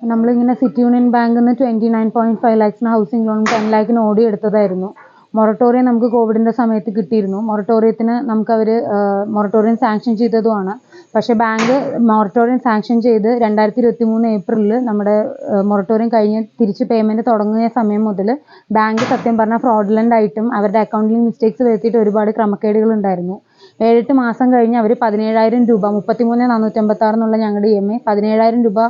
നമ്മളിങ്ങനെ city union ബാങ്കിൽ നിന്ന് 29.5 lakhs ഹൗസിംഗ് ലോൺ 10 lakhs ഓടി എടുത്തതായിരുന്നു. മൊറട്ടോറിയം നമുക്ക് കോവിഡിൻ്റെ സമയത്ത് കിട്ടിയിരുന്നു. മൊറട്ടോറിയത്തിന് നമുക്കവർ മൊറട്ടോറിയം സാങ്ഷൻ ചെയ്തതുമാണ്. പക്ഷേ ബാങ്ക് മൊറട്ടോറിയം സാങ്ഷൻ ചെയ്ത് 2023 ഏപ്രിലിൽ നമ്മുടെ മൊറട്ടോറിയം കഴിഞ്ഞ് തിരിച്ച് പേയ്മെൻറ്റ് തുടങ്ങിയ സമയം മുതൽ ബാങ്ക് സത്യം പറഞ്ഞാൽ ഫ്രോഡുലൻ്റ് ആയിട്ടും അവരുടെ അക്കൗണ്ടിൽ മിസ്റ്റേക്സ് വരുത്തിയിട്ട് ഒരുപാട് ക്രമക്കേടുകളുണ്ടായിരുന്നു. 7-8 മാസം കഴിഞ്ഞ് അവർ 17,000 രൂപ 33,456 എന്നുള്ള ഞങ്ങളുടെ EMI 17,000 രൂപ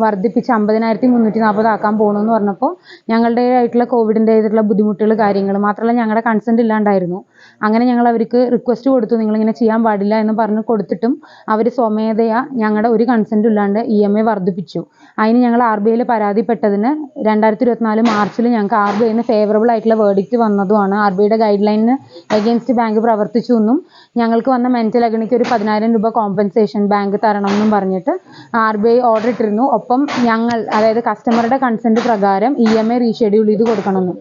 വർദ്ധിപ്പിച്ച് 50,340 ആക്കാൻ പോകണമെന്ന് പറഞ്ഞപ്പോൾ ഞങ്ങളുടേതായിട്ടുള്ള കോവിഡിൻ്റേതായിട്ടുള്ള ബുദ്ധിമുട്ടുകൾ കാര്യങ്ങൾ മാത്രമല്ല ഞങ്ങളുടെ കൺസെൻറ്റ് ഇല്ലാണ്ടായിരുന്നു. അങ്ങനെ ഞങ്ങൾ അവർക്ക് റിക്വസ്റ്റ് കൊടുത്തു, നിങ്ങളിങ്ങനെ ചെയ്യാൻ പാടില്ല എന്ന് പറഞ്ഞ് കൊടുത്തിട്ടും അവർ സ്വമേധയാ ഞങ്ങളുടെ ഒരു കൺസെൻറ്റും ഇല്ലാണ്ട് EMI വർദ്ധിപ്പിച്ചു. അതിന് ഞങ്ങൾ RBIയിൽ പരാതിപ്പെട്ടതിന് 2024 മാർച്ചിൽ ഞങ്ങൾക്ക് RBIയിൽ നിന്ന് ഫേവറബിൾ ആയിട്ടുള്ള വേർഡിക്റ്റ് വന്നതുമാണ്. RBIയുടെ ഗൈഡ് ലൈനിന് എഗെയിൻസ്റ്റ് ബാങ്ക് പ്രവർത്തിച്ചു എന്നും ഞങ്ങൾക്ക് വന്ന മെൻ്റൽ അഗണിക്ക് ഒരു 10,000 രൂപ കോമ്പൻസേഷൻ ബാങ്ക് തരണം എന്നും പറഞ്ഞിട്ട് RBI ഓർഡർ ഇട്ടിരുന്നു. ഒപ്പം ഞങ്ങൾ അതായത് കസ്റ്റമറുടെ കൺസെൻറ്റ് പ്രകാരം EMI റീഷെഡ്യൂൾ ചെയ്ത് കൊടുക്കണമെന്നും.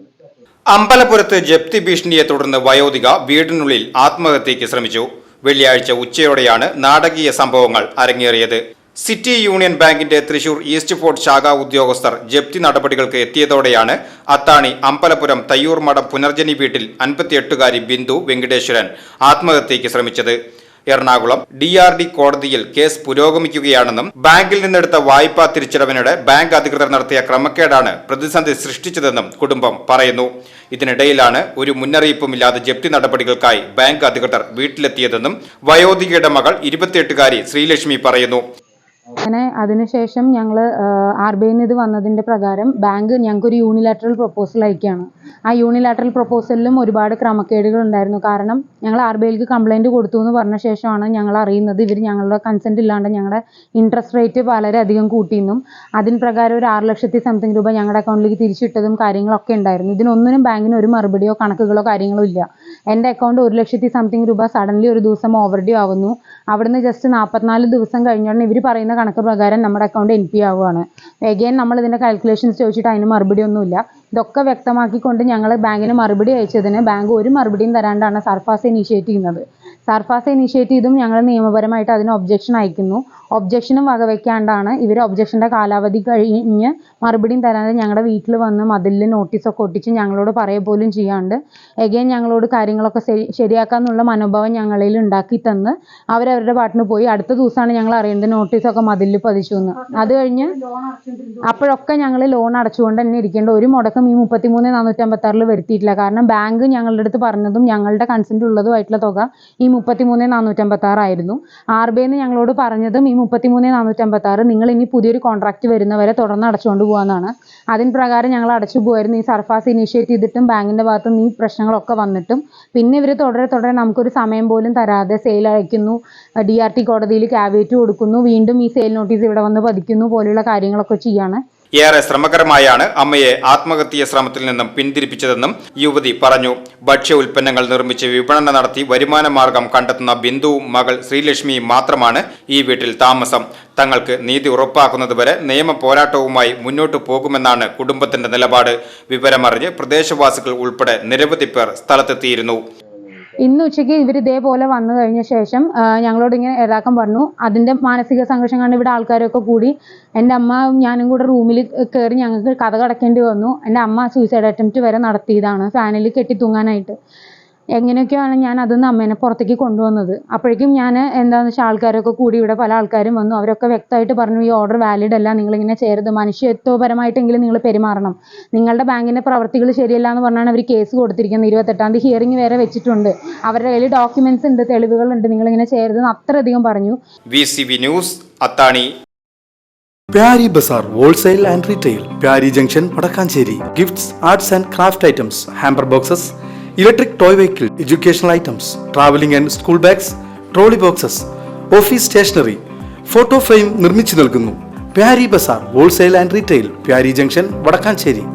അമ്പലപുരത്ത് ജപ്തി ഭീഷണിയെ തുടർന്ന് വയോധിക വീടിനുള്ളിൽ ആത്മഹത്യയ്ക്ക് ശ്രമിച്ചു. വെള്ളിയാഴ്ച ഉച്ചയോടെയാണ് നാടകീയ സംഭവങ്ങൾ അരങ്ങേറിയത്. സിറ്റി യൂണിയൻ ബാങ്കിന്റെ തൃശൂർ ഈസ്റ്റ് ഫോർട്ട് ശാഖാ ഉദ്യോഗസ്ഥർ ജപ്തി നടപടികൾക്ക് എത്തിയതോടെയാണ് അത്താണി അമ്പലപുരം തയ്യൂർ മഠം പുനർജനി വീട്ടിൽ 58-കാരി ബിന്ദു വെങ്കടേശ്വരൻ ആത്മഹത്യയ്ക്ക് ശ്രമിച്ചത്. എറണാകുളം DRD കോടതിയിൽ കേസ് പുരോഗമിക്കുകയാണെന്നും ബാങ്കിൽ നിന്നെടുത്ത വായ്പാ തിരിച്ചടവിനിടെ ബാങ്ക് അധികൃതർ നടത്തിയ ക്രമക്കേടാണ് പ്രതിസന്ധി സൃഷ്ടിച്ചതെന്നും കുടുംബം പറയുന്നു. ഇതിനിടയിലാണ് ഒരു മുന്നറിയിപ്പുമില്ലാതെ ജപ്തി നടപടികൾക്കായി ബാങ്ക് അധികൃതർ വീട്ടിലെത്തിയതെന്നും വയോധികയുടെ മകൾ 28-കാരി ശ്രീലക്ഷ്മി പറയുന്നു. അങ്ങനെ അതിനുശേഷം ഞങ്ങൾ RBIയിൽ നിന്ന് ഇത് വന്നതിൻ്റെ പ്രകാരം ബാങ്ക് ഞങ്ങൾക്കൊരു യൂണിലാറ്ററൽ പ്രപ്പോസൽ അയക്കുകയാണ്. ആ യൂണിലാറ്ററൽ പ്രപ്പോസലിലും ഒരുപാട് ക്രമക്കേടുകൾ ഉണ്ടായിരുന്നു. കാരണം ഞങ്ങൾ RBIയിലേക്ക് കംപ്ലയിൻറ്റ് കൊടുത്തു എന്ന് പറഞ്ഞ ശേഷമാണ് ഞങ്ങൾ അറിയുന്നത് ഇവർ ഞങ്ങളുടെ കൺസെൻറ്റ് ഇല്ലാണ്ട് ഞങ്ങളുടെ ഇൻട്രസ്റ്റ് റേറ്റ് വളരെയധികം കൂട്ടിയെന്നും അതിന് പ്രകാരം ഒരു 6 ലക്ഷത്തി സംതിങ് രൂപ ഞങ്ങളുടെ അക്കൗണ്ടിലേക്ക് തിരിച്ചിട്ടതും കാര്യങ്ങളൊക്കെ ഉണ്ടായിരുന്നു. ഇതിനൊന്നിനും ബാങ്കിന് ഒരു മറുപടിയോ കണക്കുകളോ കാര്യങ്ങളോ ഇല്ല. എൻ്റെ അക്കൗണ്ട് 1 ലക്ഷത്തി സംതിങ് രൂപ സഡൻലി ഒരു ദിവസം ഓവർഡ്യൂ ആവുന്നു. അവിടുന്ന് ജസ്റ്റ് 44 ദിവസം കഴിഞ്ഞോടെ ഇവർ പറയുന്ന കണക്ക് പ്രകാരം നമ്മുടെ അക്കൗണ്ട് NPA ആവുകയാണ്. എഗെയിൻ നമ്മൾ ഇതിൻ്റെ കാൽക്കുലേഷൻസ് ചോദിച്ചിട്ട് അതിന് മറുപടി ഒന്നുമില്ല. ഇതൊക്കെ വ്യക്തമാക്കിക്കൊണ്ട് ഞങ്ങൾ ബാങ്കിന് മറുപടി അയച്ചതിന് ബാങ്ക് ഒരു മറുപടിയും തരാണ്ടാണ് സർഫാസ് ഇനീഷ്യേറ്റ് ചെയ്യുന്നത്. സർഫാസ് ഇനീഷ്യേറ്റ് ചെയ്തും ഞങ്ങൾ നിയമപരമായിട്ട് അതിന് ഒബ്ജക്ഷൻ അയക്കുന്നു. ഒബ്ജക്ഷനും വകവയ്ക്കാണ്ടാണ് ഇവർ ഒബ്ജക്ഷൻ്റെ കാലാവധി കഴിഞ്ഞ് മറുപടിയും തരാതെ ഞങ്ങളുടെ വീട്ടിൽ വന്ന് മതിലിൽ നോട്ടീസൊക്കെ ഒട്ടിച്ച് ഞങ്ങളോട് പറയുക പോലും ചെയ്യാണ്ട് എഗെയിൻ ഞങ്ങളോട് കാര്യങ്ങളൊക്കെ ശരിയാക്കാമെന്നുള്ള മനോഭാവം ഞങ്ങളിൽ ഉണ്ടാക്കി തന്ന് അവരവരുടെ പാട്ടിന് പോയി. അടുത്ത ദിവസമാണ് ഞങ്ങൾ അറിയേണ്ടത് നോട്ടീസൊക്കെ മതിലിൽ പതിച്ചു എന്ന്. അത് കഴിഞ്ഞ് അപ്പോഴൊക്കെ ഞങ്ങൾ ലോൺ അടച്ചുകൊണ്ട് തന്നെ ഇരിക്കേണ്ട ഒരു മുടക്കം ഈ 33,456 വരുത്തിയിട്ടില്ല. കാരണം ബാങ്ക് ഞങ്ങളുടെ അടുത്ത് പറഞ്ഞതും ഞങ്ങളുടെ കൺസെൻറ്റ് ഉള്ളതുമായിട്ടുള്ള തുക ഈ 33,456 ആയിരുന്നു. RBIയിൽ നിന്ന് ഞങ്ങളോട് പറഞ്ഞതും ഈ 33,456 നിങ്ങൾ ഇനി പുതിയൊരു കോൺട്രാക്റ്റ് വരുന്നവരെ തുടർന്ന് അടച്ചുകൊണ്ട് പോകാമെന്നാണ്. അതിന് പ്രകാരം ഞങ്ങൾ അടച്ചു പോയിരുന്നു. ഈ സർഫാസ് ഇനീഷ്യേറ്റ് ചെയ്തിട്ടും ബാങ്കിൻ്റെ ഭാഗത്ത് നിന്ന് ഈ പ്രശ്നങ്ങളൊക്കെ വന്നിട്ടും പിന്നെ ഇവർ തുടരെ നമുക്കൊരു സമയം പോലും തരാതെ സെയിൽ അയക്കുന്നു, DRT കോടതിയിൽ ക്യാവേറ്റ് കൊടുക്കുന്നു, വീണ്ടും ഈ സെയിൽ നോട്ടീസ് ഇവിടെ വന്ന് പതിക്കുന്നു പോലെയുള്ള കാര്യങ്ങളൊക്കെ ചെയ്യാണ്. ഏറെ ശ്രമകരമായാണ് അമ്മയെ ആത്മഹത്യാ ശ്രമത്തിൽ നിന്നും പിന്തിരിപ്പിച്ചതെന്നും യുവതി പറഞ്ഞു. ഭക്ഷ്യ ഉൽപ്പന്നങ്ങൾ നിർമ്മിച്ച് വിപണനം നടത്തി വരുമാന മാർഗം കണ്ടെത്തുന്ന ബിന്ദുവും മകൾ ശ്രീലക്ഷ്മിയും മാത്രമാണ് ഈ വീട്ടിൽ താമസം. തങ്ങൾക്ക് നീതി ഉറപ്പാക്കുന്നതുവരെ നിയമ പോരാട്ടവുമായി മുന്നോട്ടു പോകുമെന്നാണ് കുടുംബത്തിന്റെ നിലപാട്. വിവരമറിഞ്ഞ് പ്രദേശവാസികൾ ഉൾപ്പെടെ നിരവധി പേർ സ്ഥലത്തെത്തിയിരുന്നു. ഇന്ന് ഉച്ചയ്ക്ക് ഇവർ ഇതേപോലെ വന്നു കഴിഞ്ഞ ശേഷം ഞങ്ങളോട് ഇങ്ങനെ ഇതാക്കാൻ പറഞ്ഞു. അതിൻ്റെ മാനസിക സംഘർഷം കണ്ട് ഇവിടെ ആൾക്കാരൊക്കെ കൂടി എൻ്റെ അമ്മ ഞാനും കൂടെ റൂമിൽ കയറി ഞങ്ങൾക്ക് കഥ അടയ്ക്കേണ്ടി വന്നു. എൻ്റെ അമ്മ സൂയിസൈഡ് അറ്റംപ്റ്റ് വരെ നടത്തിയതാണ് ഫാനിൽ കെട്ടി തൂങ്ങാനായിട്ട്. എങ്ങനെയൊക്കെയാണ് ഞാൻ അതിൽ അമ്മേനെ പുറത്തേക്ക് കൊണ്ടുവന്നത്. അപ്പോഴേക്കും ഞാൻ എന്താണെന്ന് വെച്ചാൽ ആൾക്കാരൊക്കെ കൂടി ഇവിടെ പല ആൾക്കാരും വന്നു. അവരൊക്കെ വ്യക്തമായിട്ട് പറഞ്ഞു ഈ ഓർഡർ വാലിഡ് അല്ല, നിങ്ങളിങ്ങനെ ചെയ്യരുത്, മനുഷ്യത്വപരമായിട്ടെങ്കിലും നിങ്ങൾ പെരുമാറണം, നിങ്ങളുടെ ബാങ്കിൻ്റെ പ്രവർത്തികൾ ശരിയല്ല എന്ന് പറഞ്ഞാണ് അവർ കേസ് കൊടുത്തിരിക്കുന്നത്. 28-ാം തീയതി ഹിയറിംഗ് വരെ വെച്ചിട്ടുണ്ട്. അവരുടെ കയ്യിൽ ഡോക്യുമെന്റ്സ് ഉണ്ട്, തെളിവുകളുണ്ട്, നിങ്ങളിങ്ങനെ ചെയ്യരുതെന്ന് അത്രയധികം പറഞ്ഞു. VCV news Athani. Pyari Bazaar Wholesale and Retail, Pyari Junction, Padakkancherry. Gifts, arts and craft items, hamper boxes, electric toy vehicle, educational items, traveling and school bags, trolley boxes, office stationery, photo frame നിർമ്മിച്ചു നൽകുന്നു. Pyari Bazaar Wholesale and Retail, Pyari Junction, Padakkancherry.